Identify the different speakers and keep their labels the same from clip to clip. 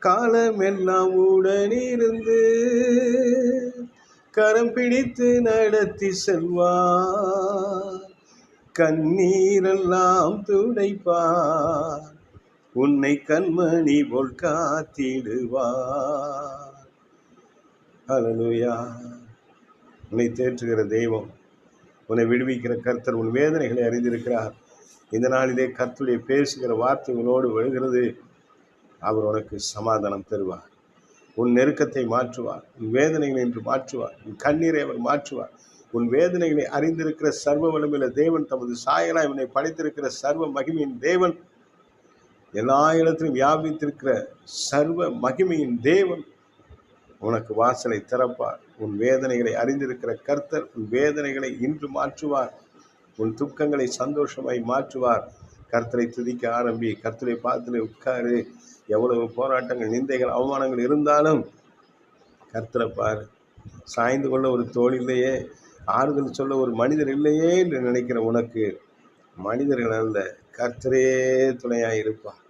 Speaker 1: காலமெல்லாம் உடனிருந்து கரம் பிடித்து நடத்தி செல்வார். கண்ணீரெல்லாம் துடைப்பார், உன்னை கண்மணி போல் காத்திடுவார். ஹல்லேலூயா. உன்னை தேற்றுகிற தெய்வம், உன்னை விடுவிக்கிற கர்த்தர், உன் வேதனைகளை அறிந்திருக்கிறார். இந்த நாளிலே கர்த்தருடைய பேசுகிற வார்த்தை உன்னோடு வருகிறது. அவர் உனக்கு சமாதானம் தருவார். உன் நெருக்கத்தை மாற்றுவார், உன் வேதனைகளை என்று மாற்றுவார், உன் கண்ணீரை அவர் மாற்றுவார். உன் வேதனைகளை அறிந்திருக்கிற சர்வ வல்லமையுள்ள தேவன், தமது சாயலாய் உன்னை படைத்திருக்கிற சர்வ மகிமையின் தேவன், எல்லா இடத்திலும் வியாபித்திருக்கிற சர்வ மகிமையின் தேவன் உனக்கு வாசலை திறப்பார். உன் வேதனைகளை அறிந்திருக்கிற கர்த்தர் உன் வேதனைகளை இன்று மாற்றுவார். உன் துக்கங்களை சந்தோஷமாய் மாற்றுவார். கர்த்தரை துதிக்க ஆரம்பி. கர்த்தரை பார்த்து உட்காரு. எவ்வளவு போராட்டங்கள், நிந்தைகள், அவமானங்கள் இருந்தாலும் கர்த்தரை பாரு. சாய்ந்து கொள்ள ஒரு தோள் இல்லையே, ஆறுதல் சொல்ல ஒரு மனிதர் இல்லையே என்று நினைக்கிற உனக்கு மனிதர்கள் அல்ல, கர்த்தரே துணையாக இருப்பார்.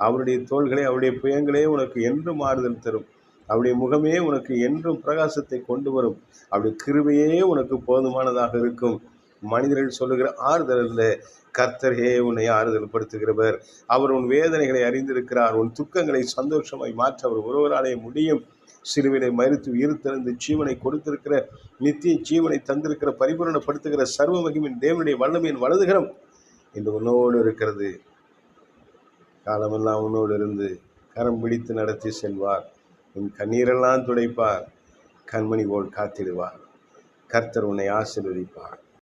Speaker 1: அவருடைய தோள்களே, அவருடைய புயங்களே உனக்கு என்றும் ஆறுதல் தரும். அவருடைய முகமே உனக்கு என்றும் பிரகாசத்தை கொண்டு வரும். அவருடைய கிருபையே உனக்கு போதுமானதாக இருக்கும். மனிதர்கள் சொல்லுகிற ஆறுதல் அல்ல, கர்த்தரே உன்னை ஆறுதல் படுத்துகிறவர். அவர் உன் வேதனைகளை அறிந்திருக்கிறார். உன் துக்கங்களை சந்தோஷமாய் மாற்ற அவர் ஒருவராலே முடியும். சிலுவையிலே மரித்து உயிர் திறந்து ஜீவனை கொடுத்திருக்கிற, நித்திய ஜீவனை தந்திருக்கிற, பரிபூரணப்படுத்துகிற சர்வ மகிமையின் தேவனுடைய வல்லமையின் வலதுகரம் இன்று உன்னோடு இருக்கிறது. காலமெல்லாம் உன்னோடு இருந்து கரம் பிடித்து நடத்தி செல்வார். உன் கண்ணீரெல்லாம் துடைப்பார், கண்மணி போல் காத்திடுவார். கர்த்தர் உன்னை ஆசீர்வதிப்பார்.